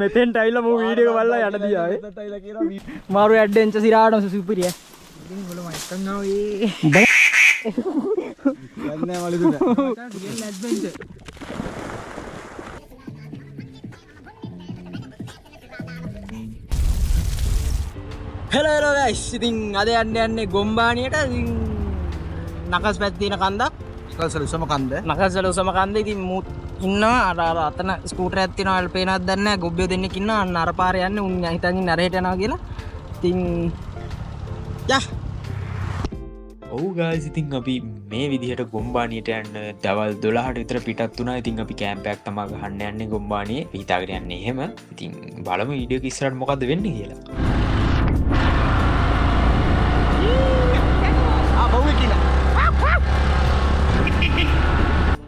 මෙතෙන්ට ඇවිල්ලා මූ වීඩියෝ එක බලලා යට දියාවේ. මෙතෙන්ට ඇවිල්ලා කියනවා මාරු ඇඩ්වෙන්චර් සිරාටම සුපිරිය. ඉතින් උඹල මයික් ගන්නවා වේ. යන්නේ මලුදුන. Real adventure. hello guys. ඉතින් අද යන්නේ ගොම්බානියට. ඉතින් නකස් පැත්තේ තියෙන කන්දක්. නකසල උසම කන්ද. නකසල උසම කන්ද. ඉතින් මූ ඉන්නවා අර අතන ස්කූටර් එකක් තියෙනවා. අර පේනවත් දන්නේ නැහැ. ගොබ්බියෝ දෙන්නෙක් ඉන්නවා. අන්න අර පාරේ යන්නේ. උන් හිතන් ඉන්නේ අරහෙට යනවා කියලා. ඉතින් යා ඔව් guys ඉතින් අපි මේ විදිහට ගොම්බානියට යන්න දවල් 12ට විතර පිටත් වුණා. ඉතින් අපි කැම්ප් එකක් තමයි ගහන්න යන්නේ ගොම්බානියේ. හිතාගෙන යන්නේ එහෙම. ඉතින් බලමු වීඩියෝ එක ඉස්සරහට මොකද්ද වෙන්නේ කියලා.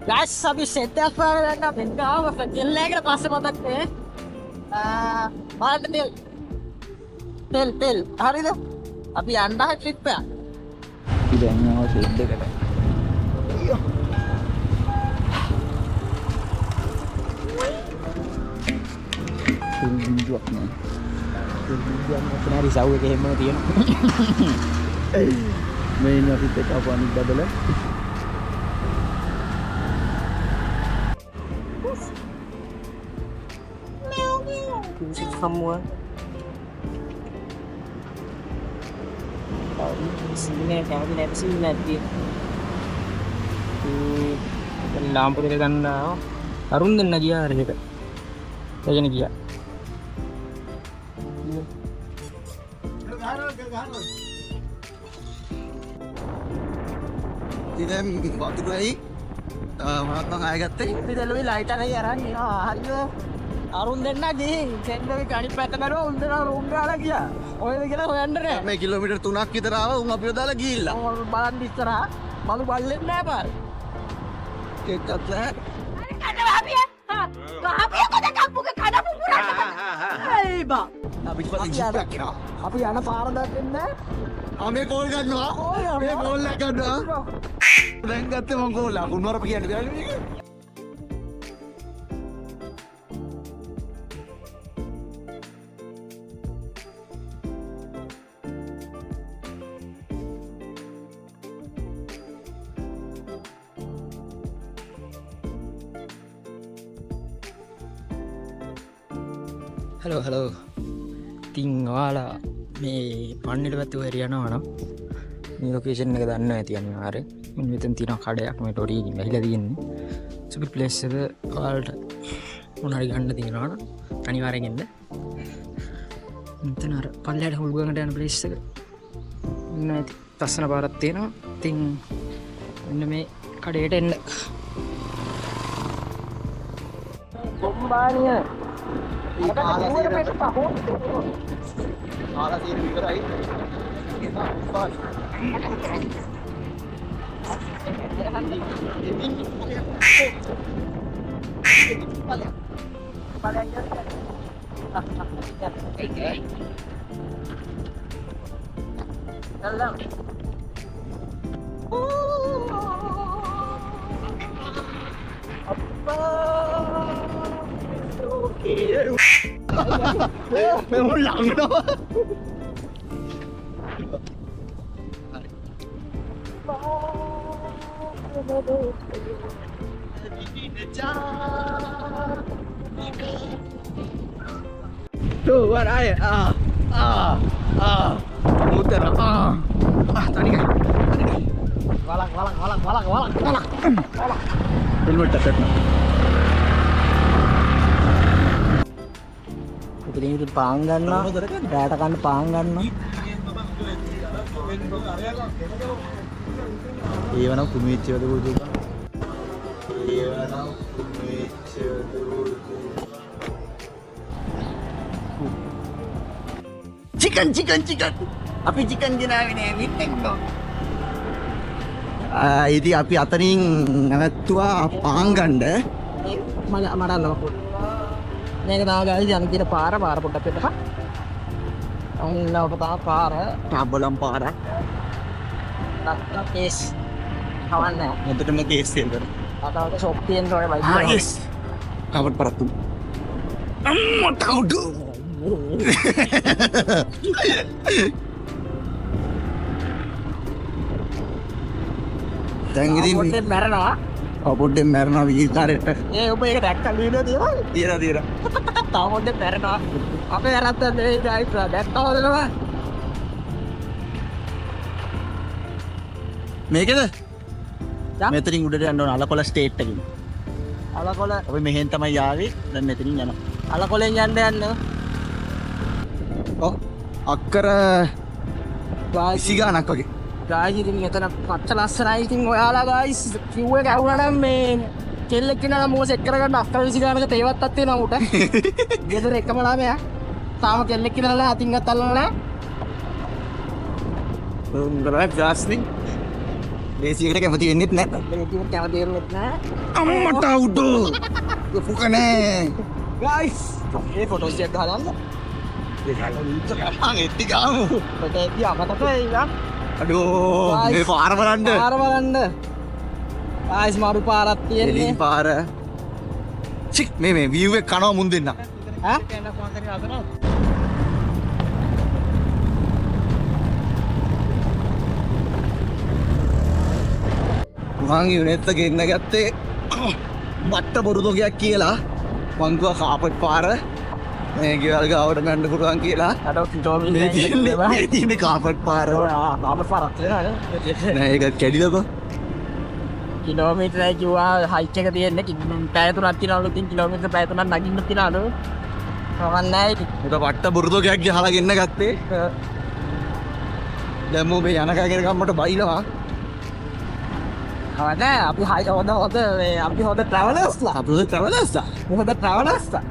guys අපි set එකක් පාරට යන්න පෙන්කාව ෆෙල් එකකට පස්සේ මතක් බලන්න තෙල් හරිද අපි යන්න ට්‍රිප් එක අපි දැන් යනවා ෂෙඩ් එකට බින්දුවක් නෑ මෙතන රිසව් එකේ හැමෝම තියෙනවා මේ ඉන්න අපිත් එක්ක අපු අනිත් බබල someone sini kan net sini net dia lampu dia ganda arun den dia hari itu saya ni dia tidak waktu dua ini makan ayat teh tidak lebih light aja ya ran hari අරුන් දෙන්න ගිහින් send එකේ අනිත් පැත්ත කරා උන් දෙනා room ගාලා ගියා. ඔයද කියලා හොයන්න නෑ. මේ කිලෝමීටර් 3ක් විතර ආවා උන් අපිව දාලා ගිහිල්ලා. ඕන බලන්න ඉස්සරහා බලු බල්ලෙන් නෑ පාර. කෙක්කත් නෑ. අනේ අපිය. අපිය කොහෙද කම්පුගේ කඩපු පුරන්න. ඒ බා. අපි ඉතින් ජීප්පක් කරා. අපි යන පාර දකින්නේ නෑ. මේ කෝල් ගන්නවා. මේ කෝල් එක ගන්නවා. දැන් ගත්තේ මං කෝල් එක. උන්වරප කියන්නේ බැලුවේ මේක. හලෝ ඉතින් ඔයාලා මේ පන්නේට පැත්තේ ඔය යනවා නම් මේ ලොකේෂන් එක දන්නවා ඇති අනිවාර්යෙන්. මෙතන තියෙන කඩයක් මේ ටොරියකින් වැහිලා තියෙන්නේ. සුපිරි ප්ලේස් එක ඔයාලට මොනාරි ගන්න තියෙනවා නම් අනිවාර්යෙන් එන්න. මෙතන අර පල්ලයට හුල්ගඟට යන ප්ලේස් එක. ඉන්න ඇති ලස්සන පාරක් තියෙනවා. ඉතින් මෙන්න මේ කඩේට එන්න. කොම්බානිය ආලා තියෙන විතරයි. Mày muốn lặn đó. Tuh, ada air. Muter. Tadi kan. Walak. Helmet tak kena. ඉතින් ඉතින් පාන් ගන්නවා. රැට කන්න පාන් ගන්නවා. ඒවනම් කුමිච්චවද බුදු. ඒවනම් කුමිච්චවද බුදු. Chicken. අපි chicken ගෙනාවේ නෑ මිත්ෙක්කෝ. ඉතින් අපි අතනින් නැවතුවා පාන් ගන්න. මට අල්ලපොත්. මේක තමයි ගායිස් යන තියෙන පාර පොඩ්ඩක් පිටපා. ඔන්න ඔබ තමයි පාර. ටබලම් පාර. කේස්. කවන්නේ. මොකටද කේස් එකද? අතවක ෂොප් තියෙන ඕනේ බයික්. yes. කවර් පරතු. අම්මට උඩු. දැන් ඉතින් පොඩ්ඩක් මැරෙනවා. පොඩ්ඩෙන් මැරෙනවා විජිකාරයට. ඒ ඔබ ඒක දැක්කද වීඩියෝ තියෙනවා? තියලා. තව පොඩ්ඩක් මැරෙනවා. අපේ වැරද්ද නෙවෙයි ගයිස්. දැක්කවදනවා. මේකද? යා. මෙතනින් උඩට යන්න ඕන අලකොල ස්ටේට් එකකින්. අලකොල අපි මෙහෙන් තමයි යාවේ. දැන් මෙතනින් යනවා. අලකොලෙන් යන්න. ඔව්. අක්කර 20 ගානක් වගේ. ගායිස් ඉතින් එතන පච්ච ලස්සනයි. ඉතින් ඔයාලා ගායිස් කිව් එක ඇහුණා නම් මේ කෙල්ලෙක් කෙනා මෝ සෙට් කරගන්න අක්කර 20 ගානක තේවත්තක් තියෙනවා උට. ගෙදර එකම ළමයා. තාම කෙල්ලෙක් කියලා අතින් ගත්ත අල්ලලා නැහැ. උඹලා ගාස්නින් දේශියකට කැමති වෙන්නෙත් නැහැ. මේක කැමති වෙන්නේ නැහැ. අම්මට උඩු. පුකනේ. ගායිස් මේ ෆොටෝස් එක ගහන්න. එtti ගාමු. ෆොටෝ එක අමතකයි නේද? අඩෝ මේ පාර බලන්න. පාර බලන්න. ගායිස් මාරු පාරක් තියෙන්නේ. එළින් පාර. චික් මේ view එක කනවා මුන් දෙන්න. ඈ? එන්න ෆෝන් කරේ අදනවා. මං යුනෙත්ත ගෙන්න ගත්තේ බට්ට බොරුදොගයක් කියලා මං කිව්වා කාපට් පාර මේ ගෙවල් ගාවට ගන්න පුළුවන් කියලා අර කිලෝමීටර් මේ තියෙන්නේ කාපට් පාර ආපර් පාරක් නේද? නෑ ඒක කැඩිලාකෝ කිලෝමීටරයි කිව්වා හයිට් එක තියෙන්නේ පැය 3ක් තියනවලු. ඉතින් කිලෝමීටර පැය 3ක් නගින්න තියනවලු. කවන්නේ ඉතින්. ඒක බට්ට බොරුදොගයක් ගහලා ගෙන්න ගත්තේ දැන් මෝ මේ යනකගෙන ගම්මට බයිනවා කවන්නේ අපි හොඳ අපි හොඳ ට්‍රැවලර්ස්ලා. අපේ ට්‍රැවලර්ස්ලා හොඳ ට්‍රැවලර්ස්ලා.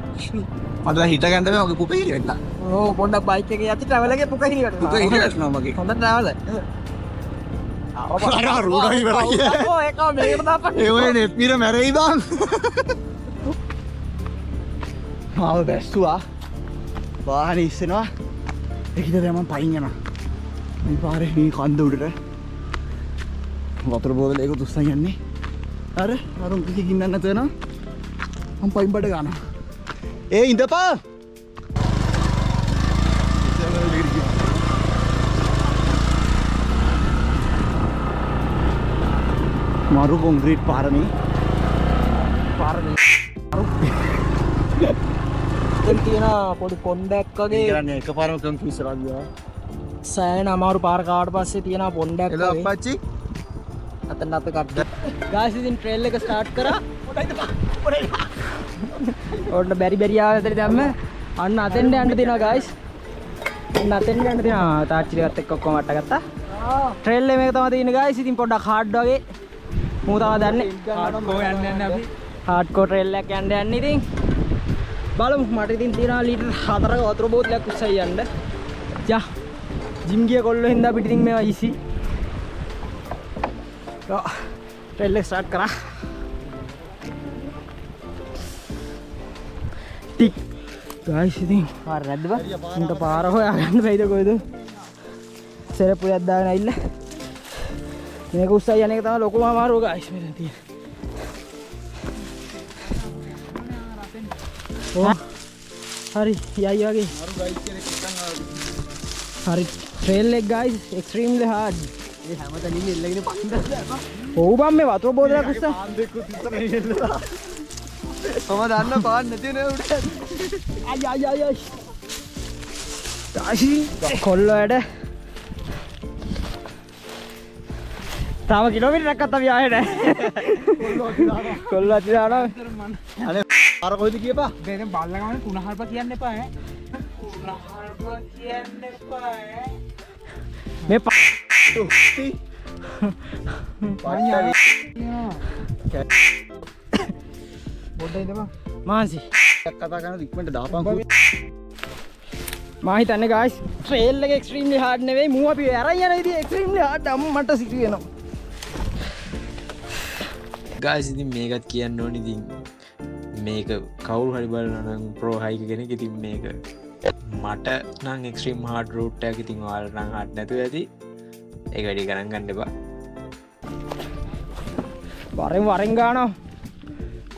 මට හිට ගන්න බෑ මගේ පුපේ ඉරියන්න ඕ පොඩ්ඩක් බයික් එකේ යති ට්‍රැවල් එකේ පුක හිරියට. පුපේ ඉරියන්නවා මගේ හොඳ ට්‍රැවලර්. අර රෝඩා ඉවරයි ඔව් ඒක මේකට දාපන්. ඒ ඔය නෙත් පිර මැරෙයි බං මාව බැස්සුවා වාහනේ ඉස්සෙනවා ඒකිට දැන් මම පයින් යනවා මේ පාරේ මේ කන්ද උඩට වතුර බෝතලයක දුස්සන් යන්නේ අර අරුන් කිසි ගින්නක් නැතුව යනවා මම පයින් බඩ ගන්නවා ඒ ඉඳපා මාරු කොන්ක්‍රීට් පාරනේ පාරනේ. දැන් තියෙන පොඩි පොණ්ඩක් වගේ කරන්නේ එකපාරම කන්ෆියුස් කරලා ගියා සෑහෙන අමාරු පාර කාවට පස්සේ තියෙන පොණ්ඩක් එලා වගේ. අප්පච්චි අතන අපේ කඩ. ගායිස් ඉතින් ට්‍රේල් එක ස්ටාර්ට් කරා. ඔන්න බැරි ආවතර දැම්ම. අන්න අතෙන්ට යන්න තියෙනවා ගායිස්. අන්න අතෙන්ට යන්න තියෙනවා. තාච්චිලි ගත්ත එක්ක ඔක්කොම අට ගත්තා. ට්‍රේල් මේක තමයි තියෙන්නේ ගායිස්. ඉතින් පොඩ්ඩක් හાર્ඩ් වගේ. මූ තමයි දන්නේ. හાર્ඩ්කෝ යන්න අපි. හાર્ඩ්කෝ ට්‍රේල් එකක් යන්න ඉතින්. බලමු මට ඉතින් තියෙනවා ලීටර් 4ක වතුර බෝතලයක් උස්සයි යන්න. යා. ජිම් ගිය කොල්ලෝ හින්දා අපිට ඉතින් මේවා ඊසි. ට්‍රේල් එක ස්ටාර්ට් කරා. ටික් ගායිස් ඉතින් පාර නැද්ද බා? උන්ට පාර හොයාගන්න බැයිද කොයිද? සෙරප්පුයක් දාගෙන ඇවිල්ලා මේක උස්සයි යන එක තමයි ලොකුම අමාරුව ගායිස් මෙතන තියෙන්නේ. ඔව් හරි යයි වගේ හරි ට්‍රේල් එක ගායිස් එක්ස්ට්‍රීම්ලි හાર્ඩ්. ඒ හැමතැනින්ම එල්ලගෙන පන්දා. ඔව් බම් මේ වතුර බෝතලයක් උස්සා. පාන් දෙක ඉස්සරහින් එල්ලලා මම දන්න පාන් නැති නේ උඩ අය තාෂි කොල්ලෝ වැඩ තාම කිලෝමීටරයක් අත අපි ආයේ නැහැ කොල්ලෝ අති දානවා අනේ අර කොයිද කියපා දැන් බල්ල ගමනේ කුණහල්ප කියන්න එපා ඈ කුණහල්ප කියන්න එපා ඈ මේ බොඩේ ඉඳපන් මාන්සි කතා කරන ඉක්මනට දාපන්කෝ මා හිතන්නේ ගායිස් ට්‍රේල් එක එක්ස්ට්‍රීම්ලි හાર્ඩ් නෙවෙයි මූ අපි අරන් යන විදිහ එක්ස්ට්‍රීම්ලි හાર્ඩ් අම්මට සිටු වෙනවා ගායිස් ඉතින් මේකත් කියන්න ඕනේ ඉතින් මේක කවුරු හරි බලනවා නම් ප්‍රෝ හයික කෙනෙක් ඉතින් මේක මට නම් එක්ස්ට්‍රීම් හાર્ඩ් රූට් එකක් ඉතින් ඔයාලට නම් හાર્ඩ් නැතුව ඇති ඒක වැඩි ගණන් ගන්න එපා වරෙන් ගානවා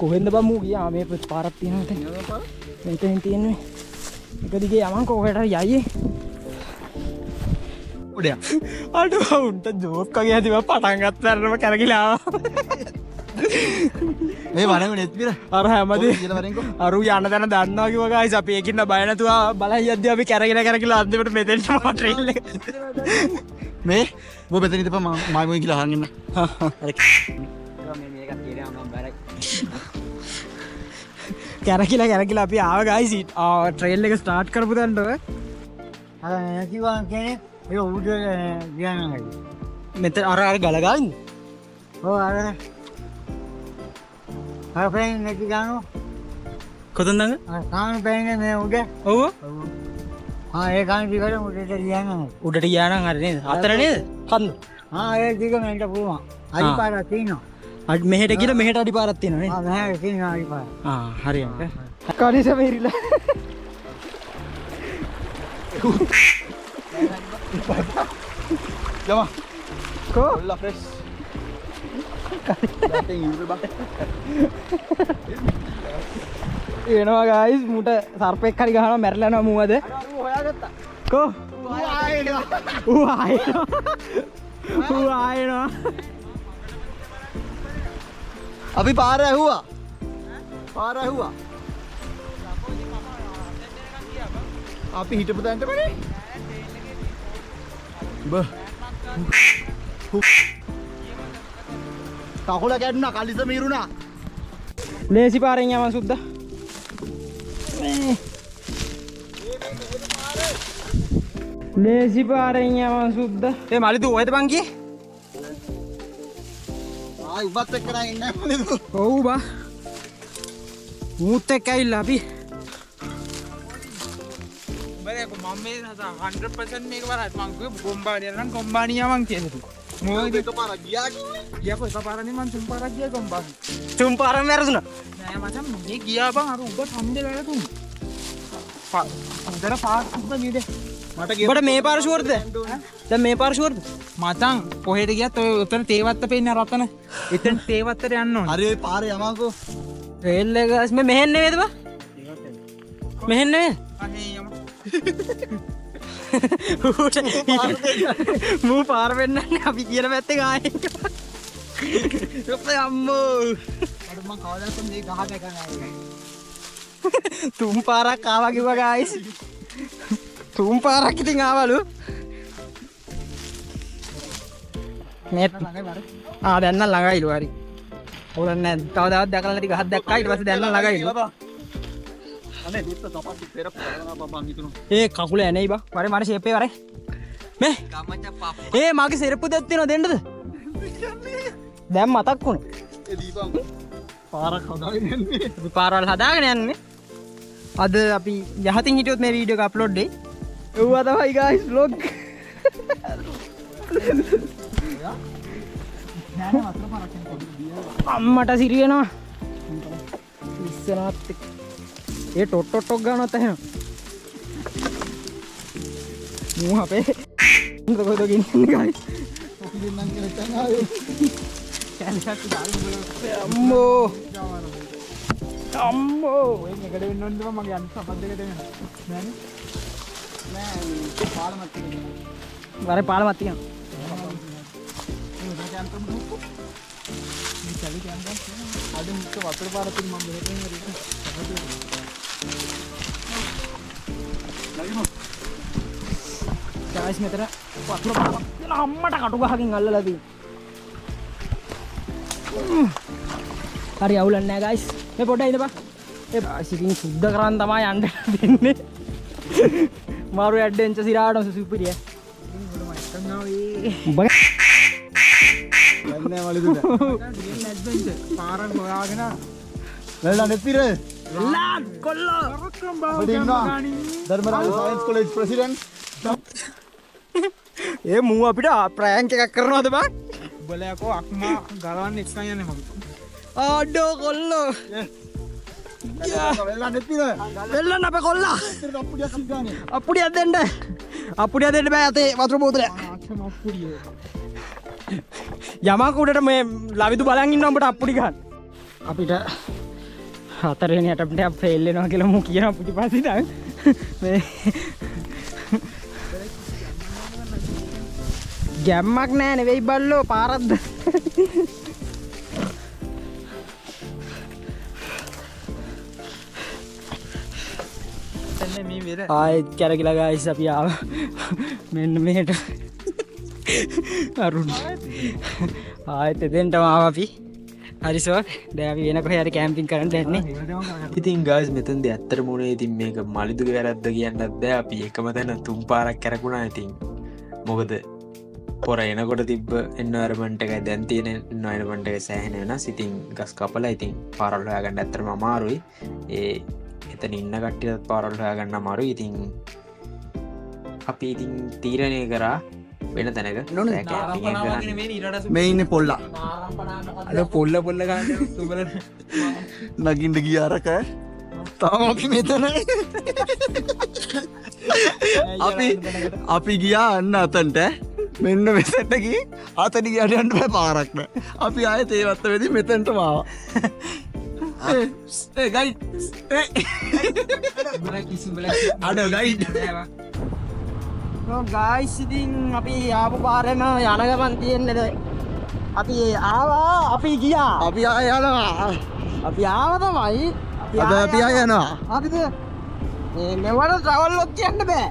කොහෙන්ද බං මූ ගියා මේ පාරක් තියෙනවා මෙතන තියෙන්නේ එක දිගේ යමන් කොහෙට යයි උඩය අඩෝ උන්ට ජෝක් කගේ ඇතිව පටන් ගත්තරම කරගිලා මේ වරම නෙත්පිර අර හැමදේ කියලා වරෙන්කෝ අරු යන්න දැන දන්නවා කිව්වා ගයිස් අපි ඒකින්න බය නැතුව බලන් යද්දී අපි කරගෙන කරගිලා අන්තිමට මෙතෙන්ට ට්‍රේල් එක මේ ඔබ මෙතන ඉඳපන් මම මොයි කියලා අහන් ඉන්න කැරකිලා අපි ආව ගයිස් ට්‍රේල් එක ස්ටාර්ට් කරපු තැනට අර කිව්වා කෙනෙක් ඒක උඩ ගියානයි මෙතන අර ගලගාවින්ද ඔව් අර පෑන් නැති ගානෝ කොතනද කාම පෑන්නේ මේ උඩ ඔව් ඒ කාම දිගට උඩට ගියානයි උඩට ගියා නම් හරි නේද අතර නේද කන්ද ඒ දිග මෙන්ට පුළුවන් අඩි පාරක් තියෙනවා අඩ මෙහෙට ගිහලා මෙහෙට අඩි පාරක් තියෙනවා නේද මෙහෙ තියෙනවා අඩි පාර හරි අංක කනිස මෙරිලා යම කෝ ඔල්ලා ෆ්‍රෙෂ් එනවා ගයිස් මුට සර්පෙක් හරි ගහනවා මැරිලා යනවා මූවද හොයාගත්තා කෝ ඌ ආයෙනවා අපි පාර ඇහුවා අපි හිටපු තැනට බනේ කකුල කැඩුණා කලිස මීරුණා ලේසි පාරෙන් යමන් සුද්දා ලේසි පාරෙන් යමන් සුද්දා ඒ මලිදු ඔයද බං ගියේ ආයි උබත් එක්ක නම් ඉන්නේ නැහැ ඔව් බා මූත් එක්ක ඇවිල්ලා අපි බරේක මම මේ 100% මේක වරයි මං කිව්ව ගොම්බානිය නම් ගොම්බානිය මං කියන්නේ මොකද එකපාර ගියා කිව්වේ ගියාකෝ එකපාරනේ මං තුන් පාරක් ගියා ගොම්බානිය තුන් පාරක් මැරදුනා නෑ මචං මේ ගියා බං අර උඹ සම්දේ වෙලා තුන් අnder පාස් උඹ නේද මට ගියා මේ පාර ෂුවර්ද දැන් මේ පාර ෂුවර්ද මචං කොහෙට ගියත් ඔය උතන තේවත්ත පේන්නේ රතන එතන තේවත්තට යන්න ඕනේ හරි ඔය පාරේ යමකෝ රේල් එක මේ මෙහෙන් නෙවෙයිද බා මෙහෙන් නෙවෙයි අනේ යම මූ පාර වෙන්නන්නේ අපි කියන පැත්තේ ගානේ අපේ අම්මෝ අර මම කවදාවත් මේ ගහක එක නෑ තුන් පාරක් ආවා කිව්වා ගායිස් තුන් පාරක් ඉතින් ආවලු මේ දැන් නම් ළඟයිලු හරි ඕලක් නෑ කවදාවත් දැකලා නැති ගහක් දැක්කා ඊට පස්සේ දැන් නම් ළඟයිලු අනේ දුත්ත තපස්සි පෙර පරනවා බං හිතුණා ඒ කකුල ඇනේයි බා වරේ මට ෂේප් එක වරේ මේ ගමච්චා පප්පා ඒ මගේ සෙරප්පු දෙයක් තියෙනවා දෙන්නද දැන් මතක් වුණා ඒ දීපන් පාරක් හදාගෙන යන්නේ අපි පාරවල් හදාගෙන යන්නේ අද අපි යහතින් හිටියොත් මේ වීඩියෝ එක අප්ලෝඩ් දෙයි එව්වා තමයි ගයිස් vlog අම්මට සිරියනවා ඉස්සරහත් ඒ ටොට්ටොට්ටොක් ගන්නත් එහෙම මූ අපේ කොහෙද ගින්නේ ගයිස් අපි දෙන්නම් කියලා තන ආවේ කැලේට දාලා අම්මෝ අම්මෝ එන්නේ එකට වෙන්න ඕනද මගේ අනිත් සපත් දෙක දෙන්න නෑනේ නෑ පාලමත් තියෙනවා වරේ පාලමක් තියෙනවා මේ කැලේ යනවා අද මුක්ක වතුර පාර තියෙන මම දෙහෙන් හරි ලගිමු ගයිස් මෙතන වතුර පාරක් තියෙන අම්මට කටු ගහකින් අල්ලලා තියෙනවා හරි අවුලක් නෑ ගයිස් මේ පොඩ්ඩක් ඉඳපන් ඒ සිකින් සුද්ධ කරන් තමයි යන්න දෙන්නේ මාරු ඇඩ්වෙන්චර් සිරාටම සුපිරිය උඹ යන්නේ වලිදුද ඇඩ්වෙන්චර් පාරක් හොයාගෙන වෙලා නෙපිර ලා කොල්ලෝ අපිට ඉන්නවා ධර්මරාජ සයන්ස් කොලෙජ් ප්‍රෙසිඩන්ට් ඒ මූ අපිට ප්‍රෑන්ක් එකක් කරනවද බං බලයකෝ අක්මා ගලවන්න එක්කන් යන්නේ මගේ ආඩෝ කොල්ලෝ වෙලා නෙපිර දෙල්ලන්න අපේ කොල්ලා ඉතින් අප්පුඩියක් සිද්ධානේ අප්පුඩියක් දෙන්න බෑ අතේ වතුර බෝතලය ආක්ෂම අප්පුඩිය යමක් උඩට මේ ලවිදු බලන් ඉන්න උඹට අප්පුඩි ගන්න අපිට හතරවෙනි අටෙම්ප්ට් එක ෆේල් වෙනවා කියලා මම කියනවා පිටිපස්සේ දැන් මේ ගැම්මක් නෑ නෙවෙයි බල්ලෝ පාරක්ද ආයෙත් කැරකිලා ගායිස් අපි ආවා මෙන්න මෙහෙට අරුණ ආයෙත් එතෙන්ටම ආවා අපි හරි සෝ දැන් අපි වෙන කොහේ හරි කැම්පින් කරන්න යන්නේ ඉතින් ගායිස් මෙතනදී ඇත්තටම උනේ ඉතින් මේක මලිදුගේ වැරද්ද කියන්නත් බෑ අපි එකම තැන තුන් පාරක් කැරකුණා ඉතින් මොකද පොර එනකොට තිබ්බ එන්වයරන්මන්ට් එකයි දැන් තියෙන එන්වයරන්මන්ට් එක සෑහෙන වෙනස් ඉතින් ගස් කපලා ඉතින් පාරවල් හොයාගන්න ඇත්තටම අමාරුයි ඒ එතන ඉන්න කට්ටියත් පාරවල් හොයාගන්න අමාරුයි ඉතින් අපි ඉතින් තීරණය කරා වෙන තැනක මේ ඉන්නේ පොල්ලා අර පොල්ල ගන්න තුබල නගින්න ගියාරක තාම අපි මෙතන අපි ගියා අන්න අතන්ට මෙන්න මෙතනට ගිහින් අතන ගියාට යන්න බෑ පාරක් නෑ අපි ආයෙත් ඒ වත්ත වෙදී මෙතනටම ආවා ඒ ගයිඩ් අඩ ගයිඩ් ගායිස් ඉතින් අපි ආපු පාරේම යන ගමන් තියෙන්නේ අපි ආවා අපි ගියා අපි ආය යනවා අපි ආව තමයි අද අපි ආය යනවා හරිද මේ මෙවන ට්‍රැවල් ලොක් කියන්න බෑ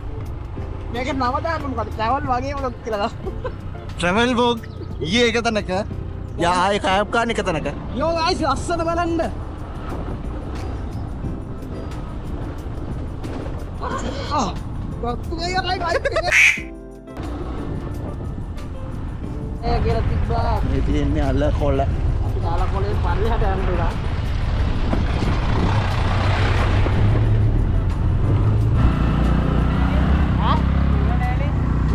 මේක නම දාන්න මොකද ට්‍රැවල් වගේම ලොක් කියලා ට්‍රැවල් බොග් ඊයේ එක තැනක යා ආයේ කෑප් ගන්න එක තැනක යෝ ගායිස් අස්සන බලන්න වත්තු ගියා ගායිස් ඒ කියලා තිබ්බා මේ තියෙන්නේ අල්ල කොල්ල අපි දාලා කොලේ පල්ලෙහාට යන්න උනා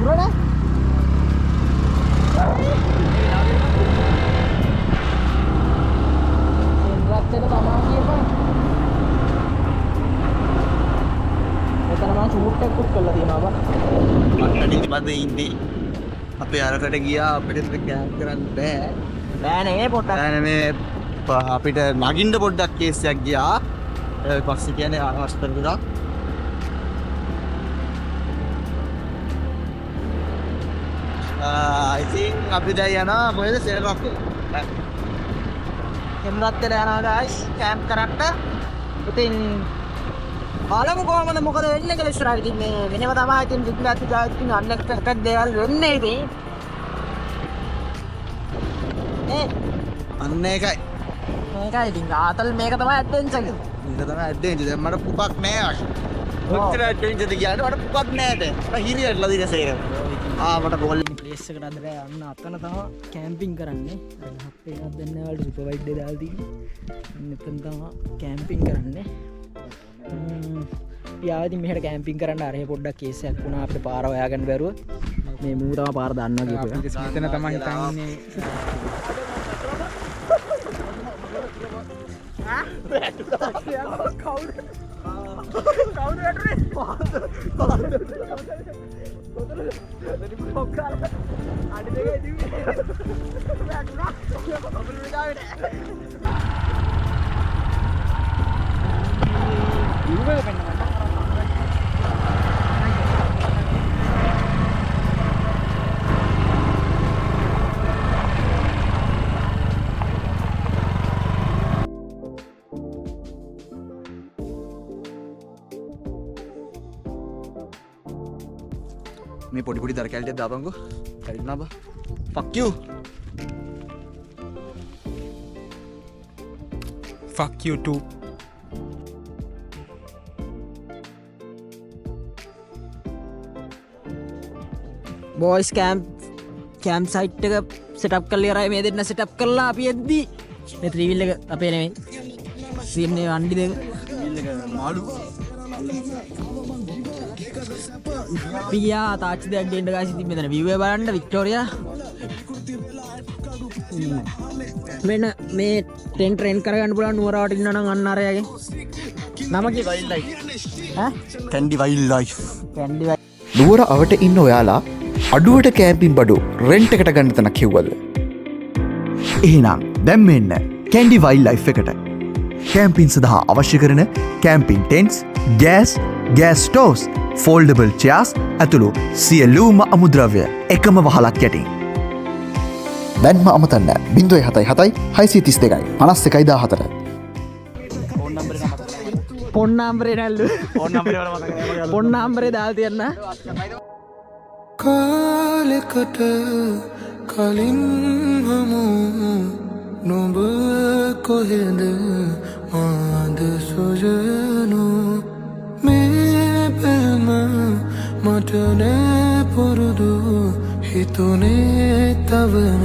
Udah අපේ අරකට ගියා අපිට කෑම් කරන්න බෑ බෑ නේ පොඩ්ඩක් බෑ මේ අපිට නගින්න පොඩ්ඩක් කේස් එකක් ගියා ඊට පස්සේ කියන්නේ ආස්තර විතර ඉතින් අපි දැන් යනවා මොකද සෙල්ලක් හෙම්රත්තට යනවා ගායිස් කැම්ප් කරන්න ඉතින් බලමු කොහමද මොකද වෙන්නේ කියලා ඉස්සරහට ඉතින් මේ වෙනම තමයි ඉතින් විද්‍යාර්ථී ජාතිකින් අන්නෙක්ට දේවල් වෙන්නේ ඉතින් අන්න ඒකයි මේකයි ඉතින් ආතල් මේක තමයි ඇඩ්වෙන්චර් එක මේක තමයි ඇඩ්වෙන්චර් දැන් මට පුපක් නෑ ඔච්චර ඇඩ්වෙන්චර් ගියාට මට පුපක් නෑ දැන් මට හිරියටලා දින සේරම මට ගෝල් ප්ලේස් එකට අnder යන්න අතන තමයි කැම්පින් කරන්නේ අපේ එකක් දෙන්න වලට සුපර්වයිඩ් එක දාලා තියෙන්නේ මෙතන තමයි කැම්පින් කරන්නේ පියාවදී මෙහෙට කැම්පින් කරන්න අරහෙ පොඩ්ඩක් කේස් එකක් වුණා අපිට පාර හොයාගන්න බැරුව මේ මූ තමයි පාර දන්නවා කියපුවා මෙතන තමයි හිතන්නේ මේ පොඩි පොඩි දර කැලටියක් දාපන්කෝ කැලිනා බා fuck you too boys camp site එක සෙටප් කරලා ඉවරයි මේ දෙන්න සෙටප් කරලා අපි එද්දි මේ ත්‍රිවිල් එක අපේ නෙමෙයි සීම්නේ වණ්ඩි දෙක මාළු පියා තාච්චි දෙයක් දෙන්න ගාස් ඉතින් මෙතන view එක බලන්න වික්ටෝරියා මෙන්න මේ ට්‍රෙන් කරගන්න පුළුවන් නුවරවට ඉන්න නම් අන්න අරයාගේ නම කිය wild life Kandy wild life Kandy නුවර අවට ඉන්න ඔයාලා අඩුවට කෑම්පින් බඩු රෙන්ට් එකට ගන්න තැනක් කිව්වද? එහෙනම් දැන් මෙන්න කැන්ඩි වයිල්ඩ් ලයිෆ් එකට කැම්පින් සඳහා අවශ්‍ය කරන කැම්පින් ටෙන්ට්ස්, ගෑස් ස්ටෝව්ස්, ෆෝල්ඩබල් චෙයාර්ස් ඇතුළු සියලුම අමුද්‍රව්‍ය එකම වහලක් යටින්. දැන්ම අමතන්න 077 632 51 14. පොන්නාම්බරේ නැල්ලු පොන්නාම්බරේ දාල් තියන්න කාලෙකට කලින් හමු නොබ කොහෙද මාද සොයනු මේ පැල්ම මටනෑ පුරුදු හිතුනේ තවන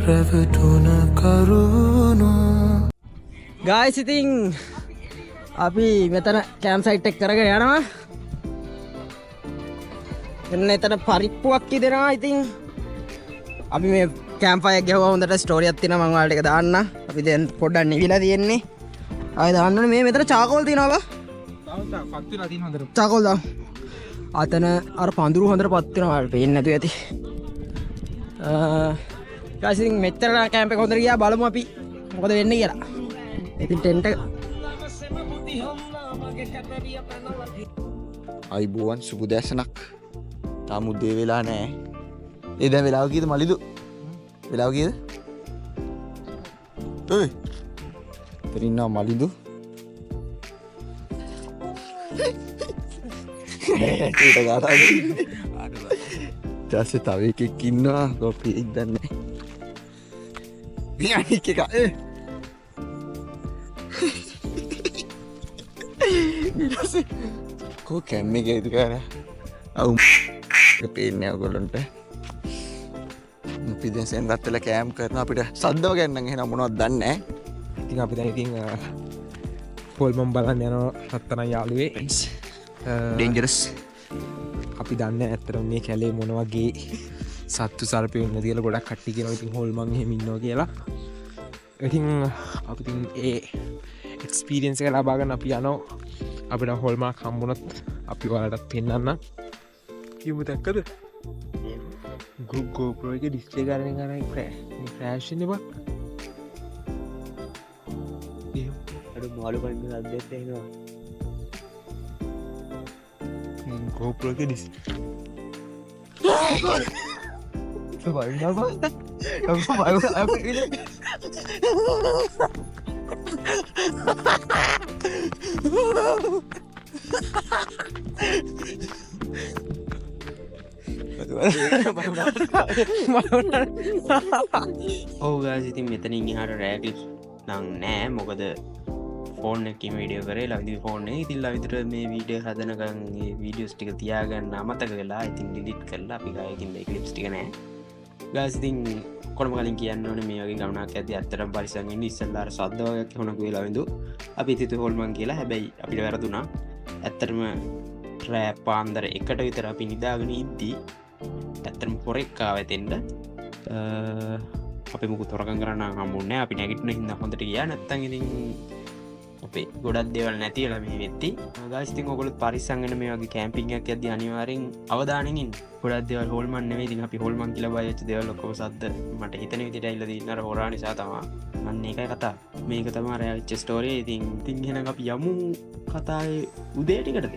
රැවටුන කරුණු ගායිස් ඉතින් අපි මෙතන කෑම් සයිට් එක කරගෙන යනවා එන්න එතන පරිප්පුවක් ඉදෙනවා ඉතින් අපි මේ කෑම්ප් ෆයර් එක ගහුවා හොඳට ස්ටෝරි එකක් තියෙනවා මම ඔයාලට ඒක දාන්න අපි දැන් පොඩ්ඩක් නිවිලා තියෙන්නේ ආයෙ දාන්න ඕනේ මේ මෙතන චාකෝල් තියෙනවා බා පත් වෙලා තියෙන හොඳට චාකෝල් දාමු අතන අර පඳුරු හොඳට පත් වෙනවා ඔයාලට පේන්නේ නැතුව ඇති ගායිස් ඉතින් මෙච්චර කෑම්ප් එක හොඳට ගියා බලමු අපි මොකද වෙන්නේ කියලා ඉතින් ටෙන්ට් එක අයිබුවන් සුබදැසනක් තාම උදේ වෙලා නෑ ඒ දැන් වෙලාව කීයද මලිදු වෙලාව කීයද ඔය තරින්නා මලිදු ඊට ගාතා ඊට තව එකෙක් ඉන්නවා කොපි එක දන්නේ නෑ අනික් එක කෝ කැම්ම එක ඇති කාර අවු පේන්නේ ඔයගොල්ලන්ට අපි දැන් සෙන් රත්වල කෑම් කරනවා අපිට සද්දව ගන්න එහෙනම් මොනවද දන්නේ නැහැ ඉතින් අපි දැන් ඉතින් පොල්මම් බලන්න යනවා රත්තන යාළුවේ ඩේන්ජරස් අපි දන්නේ ඇත්තටම මේ කැලේ මොන වගේ සත්තු සර්පයෝ ඉන්නද කියලා ගොඩක් කට්ටිය කියනවා ඉතින් හොල්මන් එහෙම ඉන්නවා කියලා ඉතින් අපි ඉතින් ඒ එක්ස්පීරියන්ස් එක ලබා ගන්න අපි යනවා අපිට හොල්මක් හම්බුනොත් අපි ඔයාලටත් පෙන්නන්න කියමු දැක්කද GoPro එක ඩිස්ප්ලේ කරගෙන යන ක්‍රෑෂ් වෙන්නේ බා අර මාළු කන්න සද්දෙත් එනවා GoPro එක ඩිස්ප්ලේ ඔව් ගායිස් ඉතින් මෙතනින් එහාට රෑ ක්ලිප්ස් නම් නෑ මොකද ෆෝන් එකකින් වීඩියෝ කරේ ලවිදි ෆෝන් එකේ ඉතින් ලවිදට මේ වීඩියෝ හදනකන් මේ වීඩියෝස් ටික තියාගන්න අමතක වෙලා ඉතින් ඩිලීට් කරලා අපි ගායකින් මේ ක්ලිප්ස් ටික නෑ ගායිස් ඉතින් කොහොම කලින් කියන්න ඕනේ මේ වගේ ගමනක් යද්දී ඇත්තටම පරිස්සම් වෙන්න ඉස්සෙල්ලා අර සද්ද වගේ හොනක වෙලා වින්දු අපි හිතුවේ හොල්මන් කියලා හැබැයි අපිට වැරදුනා ඇත්තටම රෑ පාන්දර 1ට විතර අපි නිදාගෙන ඉද්දී ඇත්තටම පොරෙක් ආව එතෙන්ද අපි මුකුත් හොරකම් කරන්න හම්බුන්නේ නැහැ අපි නැගිටින හින්දා හොඳට ගියා නැත්තම් ඉතින් අපේ ගොඩක් දේවල් නැතිලා මේ වෙtti ගායිස් ඉතින් ඔයගොල්ලෝ පරිස්සම් වෙන මේ වගේ කැම්පින් එකක් යද්දී අනිවාර්යෙන් අවධානයෙන් ඉන්න ගොඩක් දේවල් හොල්මන් නෙවෙයි ඉතින් අපි හොල්මන් කියලා බය වෙච්ච දේවල් ඔක්කොම සද්ද මට හිතෙන විදිහට ඇවිල්ලා දින්න අර හොරා නිසා තමයි මන්න ඒකයි කතාව මේක තමයි අර වෙච්ච ස්ටෝරිය ඉතින් එහෙනම් අපි යමු කතාවේ උදේ ටිකටද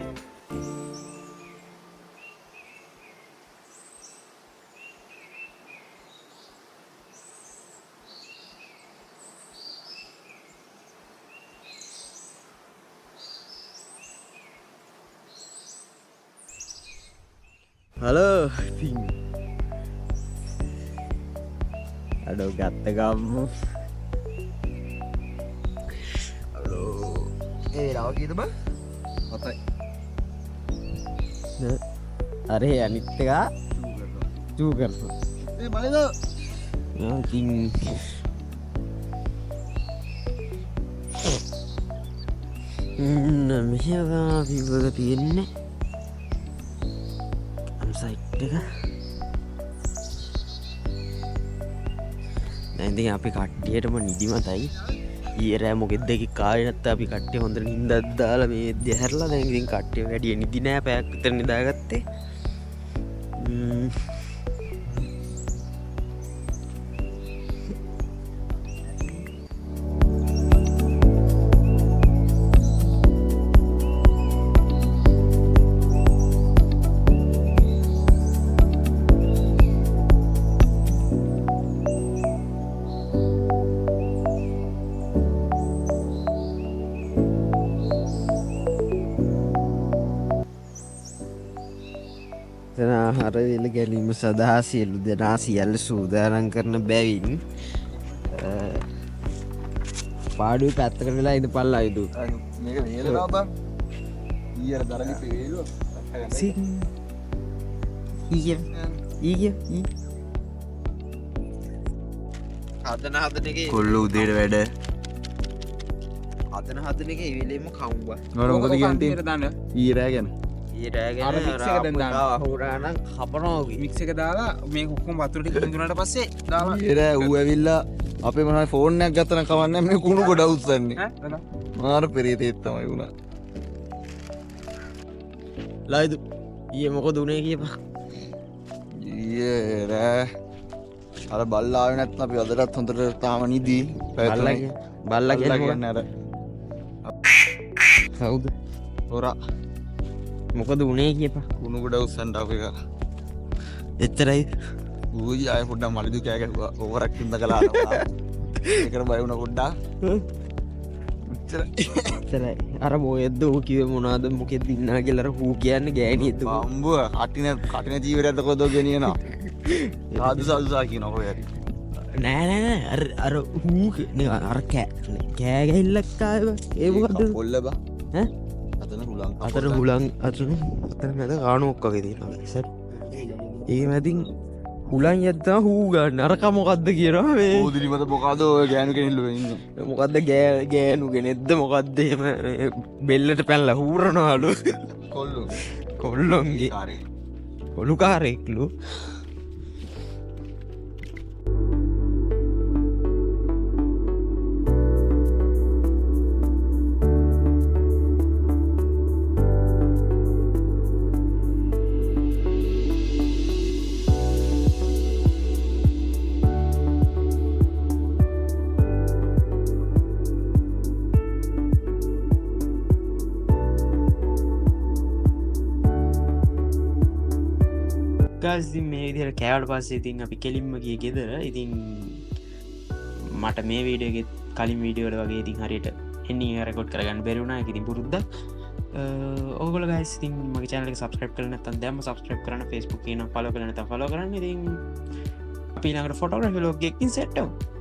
හලෝ ඉතින් අඩෝ ගත්ත ගම්මු හලෝ ඒ වෙලාව කීයද බං 7යි අරේ අනිත් එක චූ කරනවා ඒ බලද ඉතින් මෙහෙවා විවක තියෙන්නේ සයිට් එක දැන් ඉතින් අපි කට්ටියටම නිදිමතයි ඊයේ රෑ මොකෙද දෙකක් කාලේ නැත්නම් අපි කට්ටිය හොඳට නිින්දක් දාලා මේ දැහැරලා දැන් ඉතින් කට්ටිය වැඩි නිදි නෑ පැයක් විතර නිදාගත්තේ ආහාර වෙල ගැනීම සඳහා සියලු දෙනා සියල්ල සූදානම් කරන බැවින් පාඩුවේ පැත්තකට වෙලා ඉඳ පල්ලා ඉදු මේක වේලනවා බං ඊයර දරගි වේලුව හදන එක කොල්ල උදේට වැඩ හදන එක ඉවිලේම කවුවා මොකද කියන්නේ ඊරෑ ගැන අර mix එක දැන් දානවා. හුරානම් කපනෝගේ මික්ස එක දාලා මේ ඔක්කොම වතුර ටික බිඳුනට පස්සේ දාලා ඊරෑ ඌ ඇවිල්ලා අපේ මොනවයි ෆෝන් එකක් ගත්ත නම් කවන්නේ මේ කුණු ගොඩ උස්සන්නේ මාර පෙරේතෙත් තමයි වුණා ලයිදු ඊයේ මොකද උනේ කියපන් ඊයේ රෑ අර බල්ලා ආවේ නැත්නම් අපි අදටත් හොඳට තාම නිදි බල්ලා කියන්නේ අර කවුද හොරා මොකද උනේ කියපන් කුණු ගොඩ උස්සන්න අපේ එක එච්චරයි ඌයි ආයේ පොඩ්ඩක් මලිදු කෑ ගැහුවා ඕවරක් ඉඳ කළා ඒකට බය වුණා පොඩ්ඩක් එච්චරයි අර මොයද්ද ඌ කිව්වේ මොනවද මොකෙද ඉන්නා කියලා අර ඌ කියන්නේ ගෑණියෙක්ද අම්බුව කටින චීවරයක්ද කොහෙද ගෙනියනවා සාදුසා කියනවා කොහේ හරි නෑ අර ඌ අර කෑ ගැහිල්ලක් ආවා ඒ මොකද්ද කොල්ල බා ඈ අතන හුලං අතර මැද කානුවක් වගේ තියෙනවා සර් ඒ මැදින් හුලන් යද්දා හූ ගන්න අරක මොකද්ද කියනවා මේ ඕදිලිමත මොකද ඔය ගෑනු කෙනෙල්ලුව ඉන්නේ මොකද්ද ගෑනු කෙනෙක්ද මොකද්ද එහෙම බෙල්ලට පැනලා හූරනවලු කොල්ලොන්ගේ කොළුකාරෙක්ලු ගස්දි මේ විදිහට කෑවට පස්සේ ඉතින් අපි කෙලින්ම ගිය ගෙදර ඉතින් මට මේ වීඩියෝගෙත් කලින් වීඩියෝවල වගේ ඉතින් හරියට එන්නේ රෙකෝඩ් කරගන්න බැරි වුණා ඒක ඉතින් පුරුද්දක් ඕගොල්ලෝ guys ඉතින් මගේ channel එක subscribe කරලා නැත්නම් දැම්ම subscribe කරන්න Facebook එකේ නම් follow කරලා නැත්නම් follow කරන්න ඉතින් අපි ඊළඟට photography vlog එකකින් set වෙමු